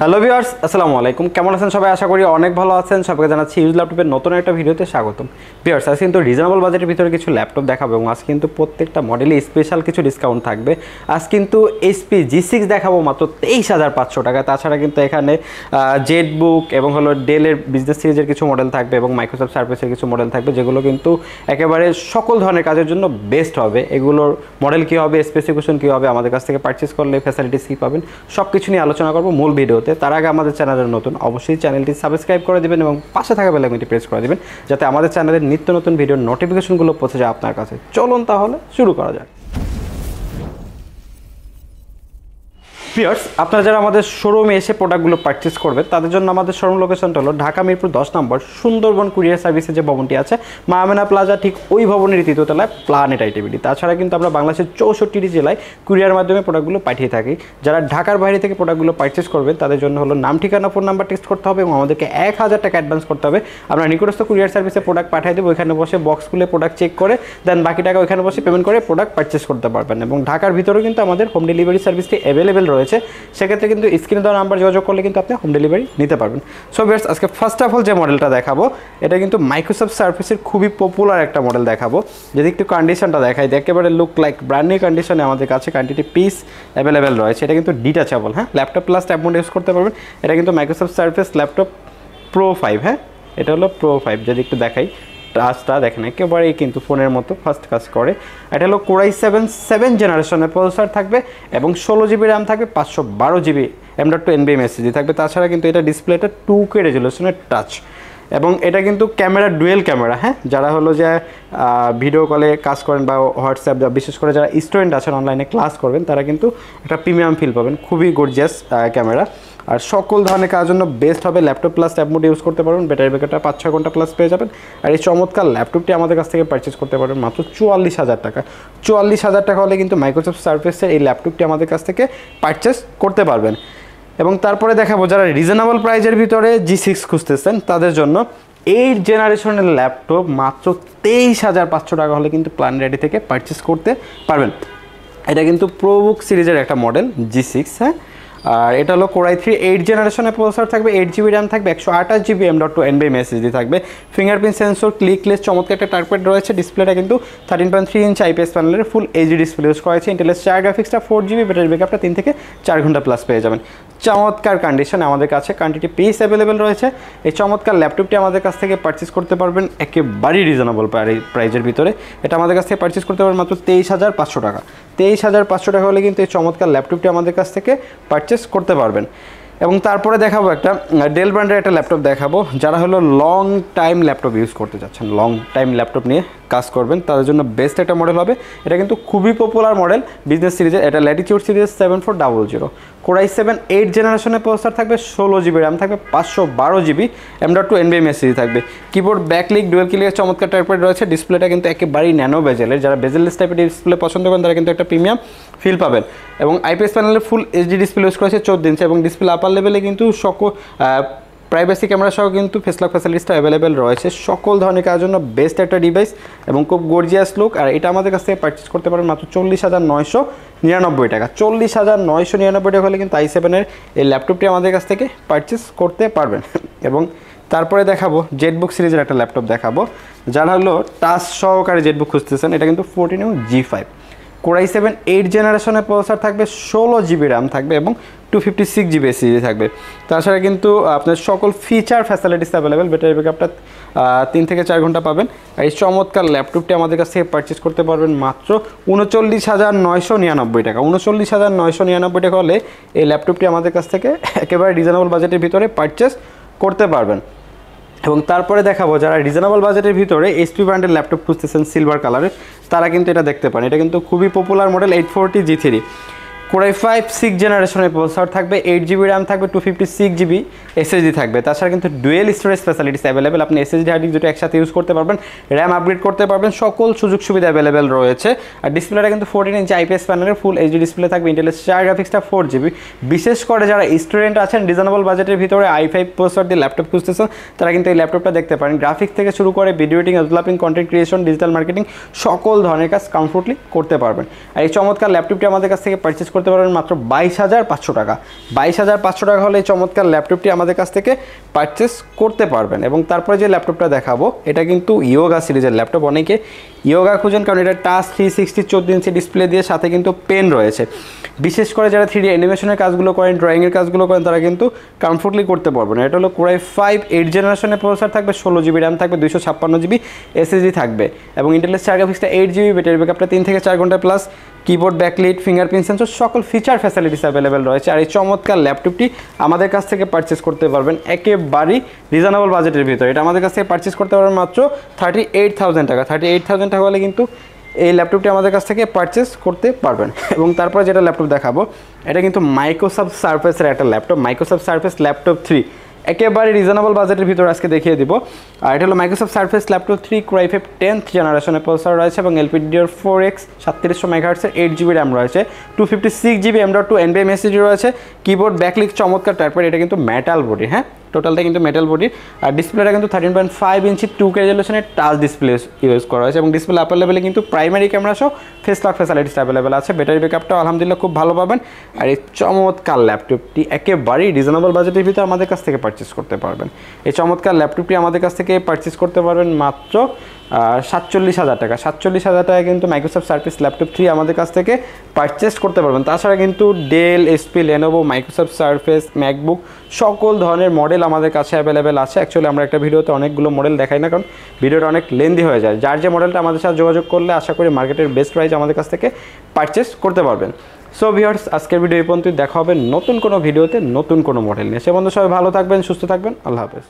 Hello viewers, আসসালামু আলাইকুম। কেমন আছেন সবাই? আশা করি অনেক ভালো আছেন। সবাইকে জানাচ্ছি ইউজ ল্যাপটপের নতুন একটা ভিডিওতে স্বাগতম। ভিউয়ার্স, আজকে কিন্তু রিজনেবল বাজেটের ভিতরে কিছু ল্যাপটপ দেখাবো এবং আজ কিন্তু প্রত্যেকটা মডেলে স্পেশাল কিছু ডিসকাউন্ট থাকবে। আজ কিন্তু এইচপি G6 দেখাবো মাত্র 23,500 টাকা। তাছাড়া কিন্তু এখানে জেড বুক এবং হলো ডেলের বিজনেস সিরিজের কিছু মডেল থাকবে এবং মাইক্রোসফট সার্ভিসের কিছু মডেল থাকবে, যেগুলো কিন্তু একেবারে সকল ধরনের কাজের জন্য বেস্ট হবে। এগুলোর মডেল কী হবে, স্পেসিফিকেশন কী হবে, আমাদের কাছ থেকে পারচেস করলে ফ্যাসিলিটিস কী পাবেন, সব কিছু নিয়ে আলোচনা করবো মূল ভিডিও। তার আগে আমাদের চ্যানেলের নতুন অবশ্যই চ্যানেলটি সাবস্ক্রাইব করে দিবেন এবং পাশে থাকা বেল আইকনটি প্রেস করে দিবেন, যাতে আমাদের চ্যানেলের নিত্য নতুন ভিডিওর নোটিফিকেশনগুলো পৌঁছে যায় আপনার কাছে। চলুন তাহলে শুরু করা যাক। ভিউয়ার্স, আপনারা যারা আমাদের শোরুমে এসে প্রোডাক্টগুলো পারচেস করবেন তাদের জন্য আমাদের শোরুম লোকেশনটা হলো ঢাকা মিরপুর 10 নম্বর সুন্দরবন কুরিয়ার সার্ভিসের যে ভবনটি আছে মা আমেনা প্লাজা, ঠিক ওই ভবনের তৃতীয় তলায় প্ল্যানেট আইটিভিটি। তাছাড়া কিন্তু আমরা বাংলাদেশের 64টি জেলায় কুরিয়ার মাধ্যমে প্রোডাক্টগুলো পাঠিয়ে থাকি। যারা ঢাকার বাইরে থেকে প্রোডাক্টগুলো পারচেস করবেন তাদের জন্য হলো নাম, ঠিকানা, ফোন নাম্বার টেক্সট করতে হবে এবং আমাদেরকে 1000 টাকা অ্যাডভান্স করতে হবে। আমরা নিকটস্থ কুরিয়ার সার্ভিসে প্রোডাক্ট পাঠিয়ে দেবো, ওইখানে বসে বক্স খুলে প্রোডাক্ট চেক করে দেন বাকি টাকা ওইখানে বসে পেমেন্ট করে প্রোডাক্ট পারচেস করতে পারবেন। এবং ঢাকার ভিতরেও কিন্তু আমাদের হোম ডেলিভারি সার্ভিসটি অ্যাভেলেবেল রয়েছে। সেক্ষেত্রে কিন্তু স্ক্রিনে দেওয়া নাম্বার যোগাযোগ করলে কিন্তু আপনি হোম ডেলিভারি নিতে পারবেন। সো ভিউয়ার্স, আজকে ফার্স্ট অফ অল যে মডেলটা দেখাবো এটা কিন্তু মাইক্রোসফট সার্ফেসের খুবই পপুলার একটা মডেল দেখাবো। যদি একটু কন্ডিশনটা দেখাই, একেবারে লুক লাইক ব্র্যান্ড নিউ কন্ডিশনে আমাদের কাছে কোয়ান্টিটি পিস অ্যাভেলেবেল রয়েছে। এটা কিন্তু ডিটাচেবল, হ্যাঁ, laptop plus tab mode use করতে পারবেন। এটা কিন্তু মাইক্রোসফট সার্ফেস ল্যাপটপ প্রো 5, হ্যাঁ, এটা হলো প্রো 5। যদি একটু দেখাই টাচটা দেখেন একেবারেই কিন্তু ফোনের মতো ফাস্ট কাজ করে। এটা হলো কোর i7 7 জেনারেশনের প্রসেসর থাকবে এবং 16 জিবি র্যাম থাকবে, 512 জিবি M.2 NVMe SSD থাকবে। তাছাড়া কিন্তু এটা ডিসপ্লেটা 2K রেজুলেশনের টাচ এবং এটা কিন্তু ক্যামেরা ডুয়েল ক্যামেরা, হ্যাঁ, যারা হলো যে ভিডিও কলে কাজ করেন বা হোয়াটসঅ্যাপ, বিশেষ করে যারা স্টুডেন্ট আছেন অনলাইনে ক্লাস করবেন তারা কিন্তু একটা প্রিমিয়াম ফিল পাবেন। খুবই গর্জিয়াস ক্যামেরা আর সকল ধরনের কাজের জন্য বেস্ট হবে। Laptop plus tab mode use করতে পারবেন, ব্যাটারি ব্যাকআপটা 5-6 ঘন্টা প্লাস পেয়ে যাবেন। আর এই চমৎকার ল্যাপটপটি আমাদের কাছ থেকে পারচেস করতে পারবেন মাত্র 44,000 টাকা। 44,000 টাকা হলে কিন্তু মাইক্রোসফট সার্ফেসের এই ল্যাপটপটি আমাদের কাছ থেকে পারচেস করতে পারবেন। এবং তারপরে দেখাবো যারা রিজনেবল প্রাইজের ভিতরে G6 খুঁজতেছেন তাদের জন্য 8 জেনারেশনের ল্যাপটপ মাত্র 23,500 টাকা হলে কিন্তু প্ল্যানেট থেকে পারচেস করতে পারবেন। এটা কিন্তু প্রোবুক সিরিজের একটা মডেল G6, হ্যাঁ, আর এটা হলো কোর i3 8 জেনারেশনের প্রসেসর থাকবে, 8 জিবি র্যাম থাকবে, 128 জিবি M.2 NVMe SSD থাকবে, ফিঙ্গারপ্রিন্ট সেন্সর, ক্লিকলেস, চমৎকার একটা টাচপ্যাড রয়েছে। ডিসপ্লেটা কিন্তু 13.3 ইঞ্চ IPS প্যানেলের ফুল এইচডি ডিসপ্লে ইউজ করা হয়েছে। ইন্টেলের 4 গ্রাফিক্সটা 4 জিবি, ব্যাটারি ব্যাকআপটা 3 থেকে 4 ঘন্টা প্লাস পেয়ে যাবেন। চমৎকার কন্ডিশনে আমাদের কাছে কোয়ান্টিটি পিস অ্যাভেলেবেল রয়েছে। এই চমৎকার ল্যাপটপটি আমাদের কাছ থেকে পারচেস করতে পারবেন একেবারেই রিজনেবল প্রাইজের ভিতরে। এটা আমাদের কাছ থেকে পারচেস করতে পারবেন মাত্র 23,500 টাকা। 23,500 টাকা হলে কিন্তু এই চমৎকার ল্যাপটপটি আমাদের কাছ থেকে পারচেস করতে পারবেন। এবং তারপরে দেখাবো একটা ডেল ব্র্যান্ডের একটা ল্যাপটপ দেখাবো। যারা হলো লং টাইম ল্যাপটপ ইউজ করতে যাচ্ছেন, লং টাইম ল্যাপটপ নিয়ে কাজ করবেন, তাদের জন্য বেস্ট একটা মডেল হবে। এটা কিন্তু খুবই পপুলার মডেল বিজনেস সিরিজের। এটা ল্যাটিটিউড সিরিজ 7400, কোর i7 8 জেনারেশনের প্রসেসর থাকবে, 16 জিবি র্যাম থাকবে, 512 জিবি M.2 NVMe SSD থাকবে। কিবোর্ড ব্যাকলিক ডুয়েল ক্লিকের চমৎকার টাইপের রয়েছে। ডিসপ্লেটা কিন্তু একেবারেই ন্যানো বেজেলের, যারা বেজেললেস টাইপের ডিসপ্লে পছন্দ করেন তারা কিন্তু একটা প্রিমিয়াম ফিল পাবেন। এবং IPS প্যানেলের ফুল এইচডি ডিসপ্লে ইউজ করেছে 14 ইঞ্চি এবং ডিসপ্লে আপার লেভেলে কিন্তু প্রাইভেসি ক্যামেরা সহ কিন্তু ফেসলক ফ্যাসিলিটিসটা অ্যাভেলেবেল রয়েছে। সকল ধরনের কাজের জন্য বেস্ট একটা ডিভাইস এবং খুব গর্জিয়াস লুক। আর এটা আমাদের কাছ থেকে পারচেস করতে পারেন মাত্র 40,999 টাকা। 40,999 টাকা হলে কিন্তু i7-এর এই ল্যাপটপটি আমাদের কাছ থেকে পারচেস করতে পারবেন। এবং তারপরে দেখাবো জেটবুক সিরিজের একটা ল্যাপটপ দেখাবো। যারা হলো টাচ সহকারে জেটবুক খুঁজতেছেন, এটা কিন্তু 14 G5, কোর i7 8 জেনারেশনের প্রসেসর থাকবে, 16 জিবি র্যাম থাকবে এবং 256 জিবি SSD থাকবে। তাছাড়া কিন্তু আপনার সকল ফিচার ফ্যাসিলিটিস অ্যাভেলেবেল, ব্যাটারি ব্যাকআপটা 3 থেকে 4 ঘন্টা পাবেন। আর এই চমৎকার ল্যাপটপটি আমাদের কাছ থেকে পারচেস করতে পারবেন মাত্র 39,999 টাকা। 39,999 টাকা হলে এই ল্যাপটপটি আমাদের কাছ থেকে একেবারে রিজনেবল বাজেটের ভিতরে পারচেস করতে পারবেন। এবং তারপরে দেখাবো যারা রিজনেবল বাজেটের ভিতরে HP ব্র্যান্ডের ল্যাপটপ খুঁজতেছেন সিলভার কালারের, তারা কিন্তু এটা দেখতে পারেন। এটা কিন্তু খুবই popular model 840 G3, core i5 6 জেনারেশনের প্রসেসর থাকবে, 8 জিবি র্যাম থাকবে, 256 জিবি SSD থাকবে। তাছাড়া কিন্তু ডুয়েল স্টোরেজ ফ্যাসিলিটিস অ্যাভেলেবেল, আপনি SSD হার্ড ডিস্ক দুটো একসাথে ইউজ করতে পারবেন, র্যাম আপগ্রেড করতে পারবেন, সকল সুযোগ সুবিধা অ্যাভেলেবেল রয়েছে। আর ডিসপ্লেটা কিন্তু 14 ইঞ্চি IPS প্যানেলের ফুল এইচডি ডিসপ্লে থাকবে, ইন্টেলের 4 গ্রাফিক্সটা 4 জিবি। বিশেষ করে যারা স্টুডেন্ট আছেন রিজনেবল বাজেটের ভিতরে i5 প্রসেসর দিয়ে ল্যাপটপ খুঁজতেছেন তারা কিন্তু এই ল্যাপটপটা দেখতে পারেন। গ্রাফিক্স থেকে শুরু করে video editing, developing, content creation, digital marketing সকল ধরনের কাজ কমফোর্টলি করতে পারবেন। আর এই চমৎকার ল্যাপটপটি আমাদের কাছ থেকে পারচেস করতে করতে পারবেন মাত্র 22,500 টাকা। 22,500 টাকা হলে এই চমৎকার ল্যাপটপটি আমাদের কাছ থেকে পারচেস করতে পারবেন। এবং তারপরে যে ল্যাপটপটা দেখাবো এটা কিন্তু ইয়োগা সিরিজের ল্যাপটপ। অনেকে ইয়োগা খুঁজেন, কারণ এটা টাচ 360 14 ইঞ্চি ডিসপ্লে দিয়ে সাথে কিন্তু পেন রয়েছে। বিশেষ করে যারা 3D অ্যানিমেশনের কাজগুলো করেন, ড্রয়িংয়ের কাজগুলো করেন, তারা কিন্তু কমফোর্টলি করতে পারবেন। এটা হলো Core i5 8 জেনারেশনের প্রসেসর থাকবে, 16 জিবি র্যাম থাকবে, 256 জিবি SSD থাকবে এবং ইন্টেলের 4 গ্রাফিক্সটা 8 জিবি, ব্যাটারি ব্যাকআপটা 3 থেকে 4 ঘন্টা plus, keyboard, backlit, fingerprint sensor সকল ফিচার ফ্যাসিলিটিস অ্যাভেলেবেল রয়েছে। আর এই চমৎকার ল্যাপটপটি আমাদের কাছ থেকে পারচেস করতে পারবেন একেবারেই রিজনেবল বাজেটের ভিতরে। এটা আমাদের কাছ থেকে পারচেস করতে পারবেন মাত্র 38,000 টাকা। 38,000 টাকা হলে কিন্তু এই ল্যাপটপটি আমাদের কাছ থেকে পারচেস করতে পারবেন। এবং তারপরে যেটা ল্যাপটপ দেখাবো এটা কিন্তু মাইক্রোসফট সারফেসের একটা ল্যাপটপ, মাইক্রোসফট সারফেস ল্যাপটপ 3, একেবারে রিজনেবল বাজেটের ভিতরে আজকে দেখিয়ে দিব। আর এটা হলো Microsoft surface laptop 3 Core i5 10th জেনারেশনের প্রসেসর রয়েছে এবং LPDDR4X 3700 মেগাহার্টসের 8 জিবি র্যাম রয়েছে, 256 জিবি M.2 NVMe SSD রয়েছে, কিবোর্ড, ব্যাকলিট চমৎকার টাইপের। এটা কিন্তু মেটাল বডি, হ্যাঁ টোটালটা কিন্তু মেটাল বডি। আর ডিসপ্লেটা কিন্তু 13.5 ইঞ্চি 2K রেজলিউশনের টাচ ডিসপ্লে ইউজ করা হয়েছে এবং ডিসপ্লে আপার লেভেলে কিন্তু প্রাইমারি ক্যামেরা সহ ফেস লক ফ্যাসিলিটিস অ্যাভেলেবেল আছে। ব্যাটারি ব্যাকআপটাও আলহামদুলিল্লাহ খুব ভালো পাবেন। আর এই চমৎকার ল্যাপটপটি একেবারেই রিজনেবল বাজেটের ভিতরে আমাদের কাছ থেকে পারচেস করতে পারবেন। এই চমৎকার ল্যাপটপটি আমাদের কাছ থেকে পারচেস করতে পারবেন মাত্র 47,000 টাকা। 47,000 টাকা কিন্তু মাইক্রোসফট সারফেস ল্যাপটপ 3 আমাদের কাছ থেকে পারচেস করতে পারবেন। তাছাড়া কিন্তু Dell, HP, Lenovo, Microsoft Surface, MacBook সকল ধরনের মডেল আমাদের কাছে অ্যাভেলেবেল আছে। অ্যাকচুয়ালি আমরা একটা ভিডিওতে অনেকগুলো মডেল দেখাই না, কারণ ভিডিওটা অনেক লেন্দি হয়ে যায়। যার যে মডেলটা আমাদের সাথে যোগাযোগ করলে আশা করি মার্কেটের বেস্ট প্রাইস আমাদের কাছ থেকে পারচেস করতে পারবেন। সো ভিউয়ার্স, আজকের ভিডিও এই পর্যন্তই। দেখা হবে নতুন কোনো ভিডিওতে নতুন কোনো মডেল নিয়ে। সে বন্ধু সবাই ভালো থাকবেন, সুস্থ থাকবেন, আল্লাহ হাফেজ।